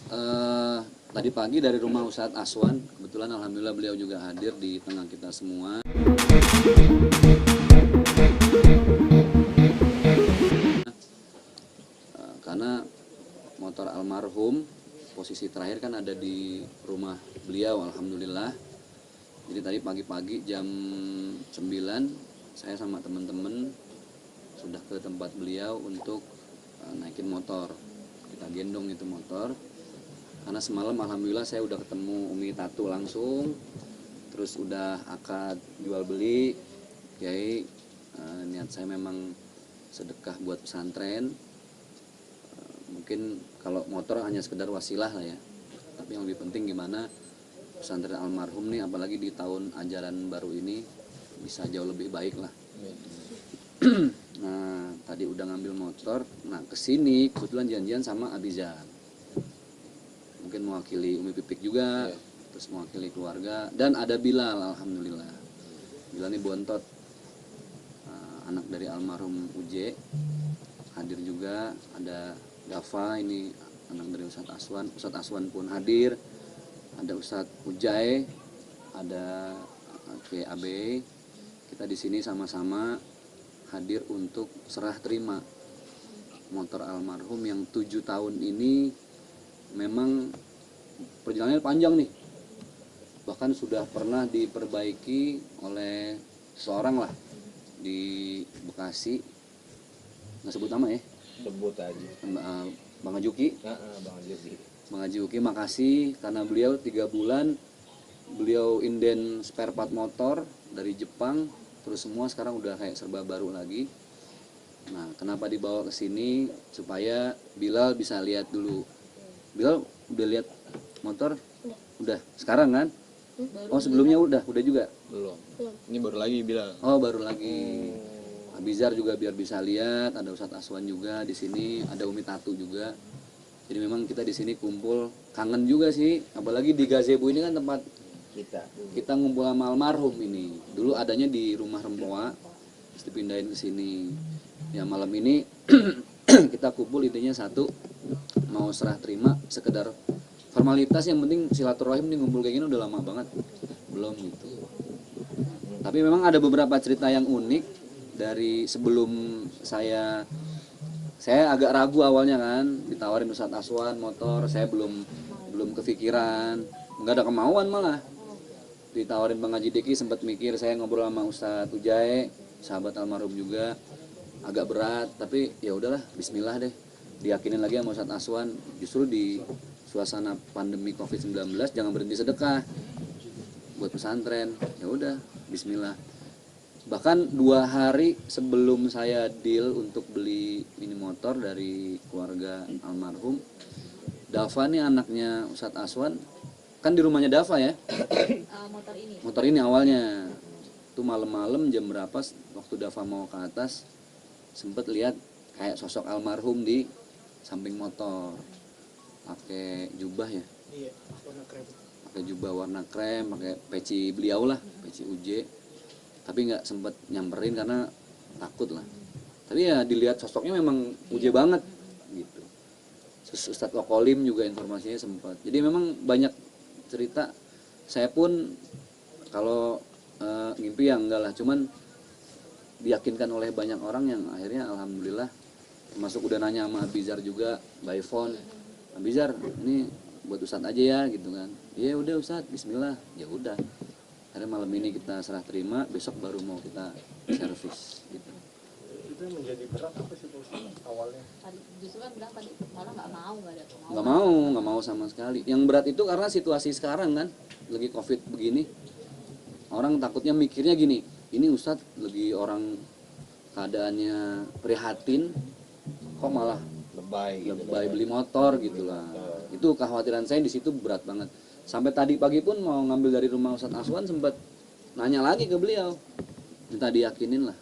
Tadi pagi dari rumah Ustadz Aswan, kebetulan alhamdulillah beliau juga hadir di tengah kita semua. Karena motor almarhum posisi terakhir kan ada di rumah beliau, alhamdulillah. Jadi tadi pagi-pagi jam 9 saya sama teman-teman sudah ke tempat beliau untuk naikin motor. Kita gendong itu motor. Karena semalam alhamdulillah saya udah ketemu Umi Tatu langsung, terus udah akad jual beli. Kiai, niat saya memang sedekah buat pesantren. Mungkin kalau motor hanya sekedar wasilah lah ya, tapi yang lebih penting gimana pesantren almarhum nih, apalagi di tahun ajaran baru ini bisa jauh lebih baik lah. Nah tadi udah ngambil motor, nah kesini kebetulan janjian sama Abizar, mungkin mewakili Umi Pipik juga, terus mewakili keluarga, dan ada Bilal, alhamdulillah. Bilal ini bontot, anak dari almarhum Uje, hadir juga. Ada Dafa, ini anak dari Ustadz Aswan. Ustadz Aswan pun hadir. Ada Ustadz Ujai, ada KAB. Kita di sini sama-sama hadir untuk serah terima motor almarhum yang 7 tahun ini. Memang perjalanannya panjang nih, bahkan sudah pernah diperbaiki oleh seorang lah di Bekasi, nggak sebut nama ya, sebut aja Bang Ajuki. Bang Ajuki makasih, karena beliau 3 bulan beliau inden spare part motor dari Jepang, terus semua sekarang udah kayak serba baru lagi. Nah kenapa dibawa ke sini, supaya Bilal bisa lihat dulu. Bilal udah lihat motor? Udah. Sekarang kan? Oh sebelumnya udah juga? Belum. Ini baru lagi Bilal. Oh baru lagi. Abizar juga biar bisa lihat, ada Ustadz Aswan juga di sini, ada Umi Tatu juga. Jadi memang kita di sini kumpul, kangen juga sih, apalagi di gazebo ini kan tempat kita ngumpul sama almarhum ini. Dulu adanya di rumah Rempoa, terus dipindahin ke sini. Ya malam ini kita kumpul, intinya satu, mau serah terima, sekedar formalitas, yang penting silaturahim. Nih ngumpul kayak gini udah lama banget belum gitu. Tapi memang ada beberapa cerita yang unik dari sebelum saya agak ragu awalnya kan, ditawarin Ustadz Aswan motor, saya belum kepikiran, nggak ada kemauan, malah ditawarin Bang Haji Diki, sempat mikir. Saya ngobrol sama Ustadz Ujai, sahabat almarhum juga, agak berat, tapi ya udahlah, bismillah deh, diyakinin lagi sama Ustadz Aswan. Justru di suasana pandemi COVID-19 jangan berhenti sedekah buat pesantren, ya udah bismillah. Bahkan 2 hari sebelum saya deal untuk beli ini motor dari keluarga almarhum, Dafa nih anaknya Ustadz Aswan, kan di rumahnya Dafa ya. Motor ini awalnya tuh malam-malam jam berapa waktu Dafa mau ke atas, sempet lihat kayak sosok almarhum di samping motor, pakai jubah ya. Iya, warna krem. Pakai jubah warna krem, pakai peci beliau lah, peci UJ. Tapi nggak sempet nyamperin karena takut lah. Tapi ya dilihat sosoknya memang UJ banget gitu. Ustadz Okolim juga informasinya sempat. Jadi memang banyak cerita. Saya pun kalau ngimpi ya enggak lah, cuman diyakinkan oleh banyak orang yang akhirnya alhamdulillah, termasuk udah nanya sama Abizar juga by phone, Abizar ini buat Ustadz aja ya gitu kan. Iya udah Ustadz, bismillah. Ya udah. Karena malam ini kita serah terima, besok baru mau kita servis gitu. Itu yang menjadi berat apa sih Pak Ustadz awalnya? Justru kan bilang tadi malah nggak ada Nggak mau sama sekali. Yang berat itu karena situasi sekarang kan, lagi COVID begini, orang takutnya mikirnya gini, ini Ustadz lagi orang keadaannya prihatin, kok malah lebay beli motor gitulah. Itu kekhawatiran saya di situ berat banget. Sampai tadi pagi pun mau ngambil dari rumah Ustadz Aswan, sempat nanya lagi ke beliau, minta diyakinin lah.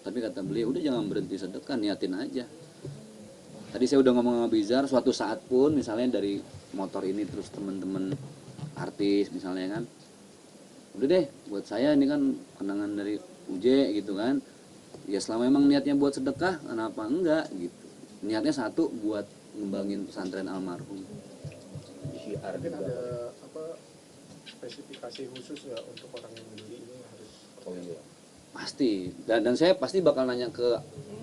Tapi kata beliau, udah jangan berhenti sedekah, niatin aja. Tadi saya udah ngomong sama Bizar, suatu saat pun misalnya dari motor ini terus temen-temen artis misalnya kan, udah deh buat saya ini kan kenangan dari UJ gitu kan. Ya selama emang niatnya buat sedekah, kenapa enggak gitu. Niatnya satu, buat ngembangin pesantren almarhum. syiar Mungkin juga. ada apa spesifikasi khusus nggak untuk orang yang beli ini harus Oh iya. Pasti. Dan saya pasti bakal nanya ke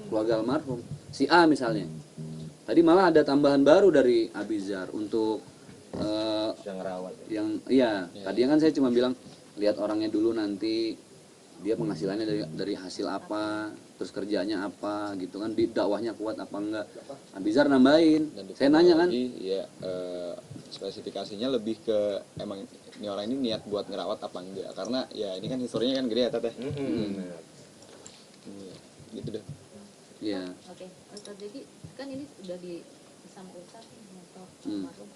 keluarga almarhum. Si A misalnya. Tadi malah ada tambahan baru dari Abizar untuk Bisa ngerawat ya. yang tadinya kan saya cuma bilang lihat orangnya dulu nanti dia penghasilannya dari hasil apa, terus kerjanya apa gitu kan, di dakwahnya kuat apa enggak. Abizar nambahin. Dan Saya nanya kan, lagi, ya spesifikasinya lebih ke emang ini orang ini niat buat ngerawat apa enggak, karena ya ini kan historinya kan gede ya Teteh. Iya, gitu deh. iya. Oke, Ustaz, jadi kan ini sudah sama Ustaz nih, motor Hmm. almarhum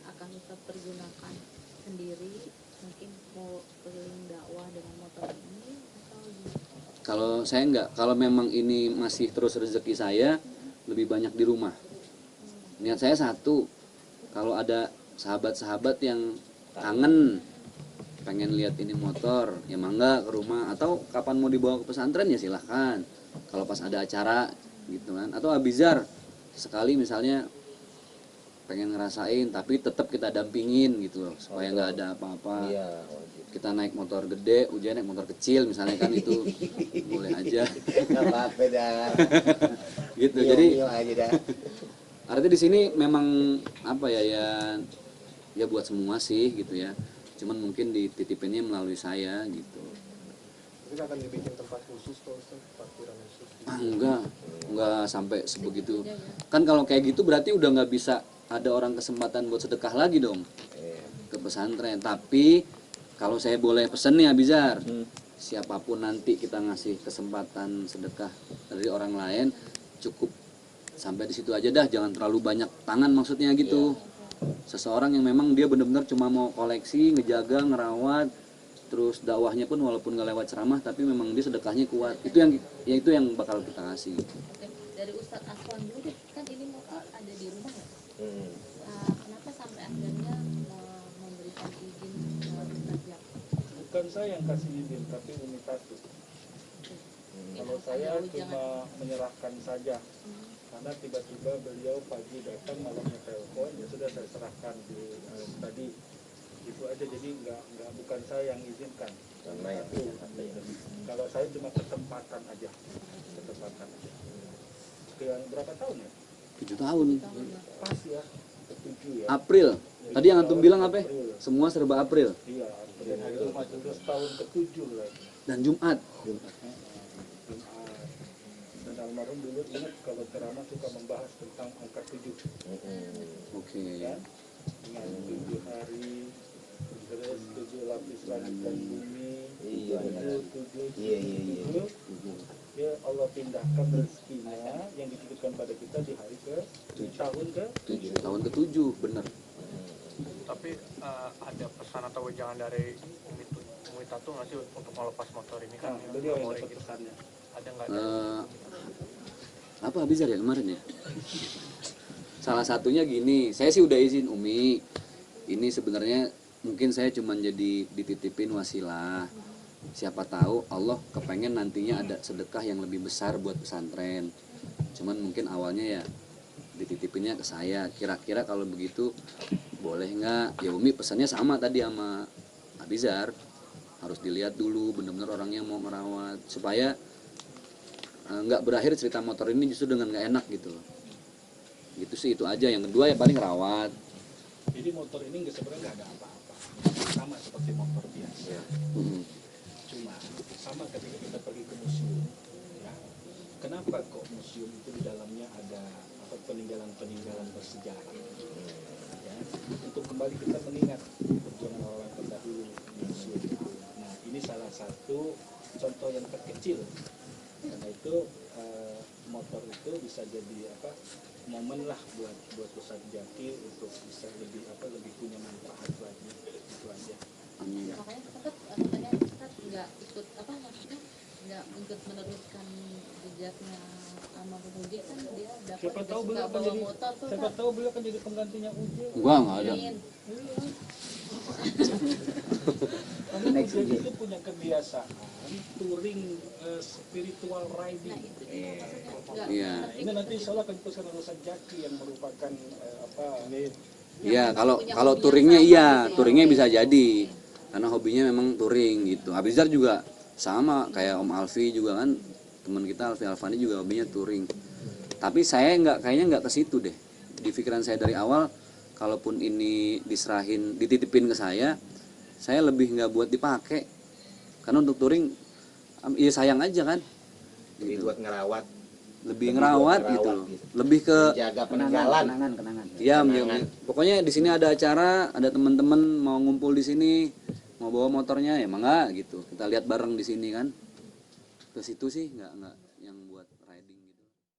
akan Ustaz pergunakan sendiri, mungkin mau keliling dakwah dengan motor ini atau gimana? Kalau saya enggak, kalau memang ini masih terus rezeki saya, lebih banyak di rumah. Niat saya satu, kalau ada sahabat-sahabat yang kangen pengen lihat ini motor, ya mangga ke rumah, atau kapan mau dibawa ke pesantren ya silahkan. Kalau pas ada acara gitu kan, atau Abizar sekali misalnya pengen ngerasain, tapi tetap kita dampingin gitu loh, supaya nggak ada apa-apa. Iya, wajib. Kita naik motor gede, Ujian naik motor kecil misalnya kan, itu boleh aja Nggak apa-apa dah. gitu. Mio, Jadi mio aja dah. artinya di sini memang apa ya buat semua sih gitu ya, cuman mungkin dititipinnya melalui saya gitu. mungkin akan dibikin tempat khusus tuh Ustaz, parkiran khusus. Enggak sampai sebegitu kan. Kalau kayak gitu berarti udah nggak bisa ada orang kesempatan buat sedekah lagi dong ke pesantren. Tapi kalau saya boleh pesen nih Abizar, siapapun nanti kita ngasih kesempatan sedekah dari orang lain, cukup sampai di situ aja dah, jangan terlalu banyak tangan maksudnya gitu. Seseorang yang memang dia benar-benar cuma mau koleksi, ngejaga, ngerawat, terus dakwahnya pun walaupun nggak lewat ceramah tapi memang dia sedekahnya kuat, itu yang bakal kita kasih. Oke, dari Ustadz Aswan dulu deh, kan ini motor ada di rumah ya? Kenapa sampai akhirnya memberikan izin ke Ustadz Jak? Bukan saya yang kasih izin, tapi Umi Tatu. Kalau saya cuma menyerahkan saja, karena tiba-tiba beliau pagi datang, malamnya telepon, ya sudah saya serahkan di tadi itu aja. Jadi bukan saya yang izinkan. Karena ya. Kalau saya cuma kesempatan aja. Yang berapa tahun ya? 7 tahun. Pas ya, ketujuh ya. April. Tadi yang antum bilang apa? Semua serba April. Iya, dan itu masuk terus tahun ketujuh lagi. Dan Jumat. Dan almarhum dulu ingat kalau ceramah suka membahas tentang angka 7. Oke. Kan? Dengan 7 hari, terus 7 lapis langit dan bumi, Iya, benar. 7, Iya. ya Allah pindahkan rezekinya yang dititipkan pada kita di hari tahun ke 7 tahun ke-7, bener. Tapi ada pesan atau wejangan dari Umi Tatu nggak sih untuk melepas motor ini kan? Nah, beliau yang Memori dapat gitu. pesannya. Ada nggak? Apa Abizar ya kemarin ya? Salah satunya gini, saya sih udah izin Umi. Ini sebenarnya mungkin saya cuman jadi dititipin wasilah. Siapa tahu Allah kepengen nantinya ada sedekah yang lebih besar buat pesantren. Cuman mungkin awalnya ya dititipinnya ke saya. Kira-kira kalau begitu boleh nggak? Ya Umi pesannya sama tadi sama Abizar. Harus dilihat dulu benar-benar orangnya mau merawat supaya nggak berakhir cerita motor ini justru dengan nggak enak gitu loh. Gitu sih, itu aja. Yang kedua ya paling rawat. Jadi motor ini sebenarnya nggak ada apa-apa, sama seperti motor biasa. Cuma sama ketika kita pergi ke museum, ya. Kenapa kok museum itu di dalamnya ada peninggalan-peninggalan bersejarah? Ya. Untuk kembali kita mengingat perjuangan orang terdahulu di museum itu. Nah, ini salah satu contoh yang terkecil. Karena itu motor itu bisa jadi momen lah buat Ustaz Jaki untuk bisa lebih punya manfaat lagi, itu aja. Amin. Makanya katanya Ustadz nggak ikut maksudnya nggak ikut meneruskan jejaknya almarhum Uji, kan dia dapat Siapa tahu suka beliau akan bawa jadi motor tuh siapa Kak. tahu beliau akan jadi penggantinya Uji. Gua nggak ada. Amin. Karena Uji itu punya kebiasaan touring spiritual riding. Nah itu dia maksudnya nggak Iya. ngerti Ini nanti insya Allah akan diputuskan oleh Ustaz Jaki yang merupakan Iya, memang kalau punya kalau hobi yang touringnya sama iya, gitu ya. touringnya bisa jadi. Karena hobinya memang touring gitu. Abizar juga sama kayak Om Alfi juga kan, teman kita Alfi Alfani juga hobinya touring. Tapi saya kayaknya nggak ke situ deh. Di pikiran saya dari awal, kalaupun ini diserahin, dititipin ke saya lebih nggak buat dipakai. Karena untuk touring, ya sayang aja kan. Lebih buat ngerawat, Lebih buat ngerawat gitu. Lebih ke jaga peninggalan. ya, pokoknya di sini ada acara, ada teman-teman mau ngumpul di sini, mau bawa motornya ya mangga gitu. Kita lihat bareng di sini kan. Ke situ sih nggak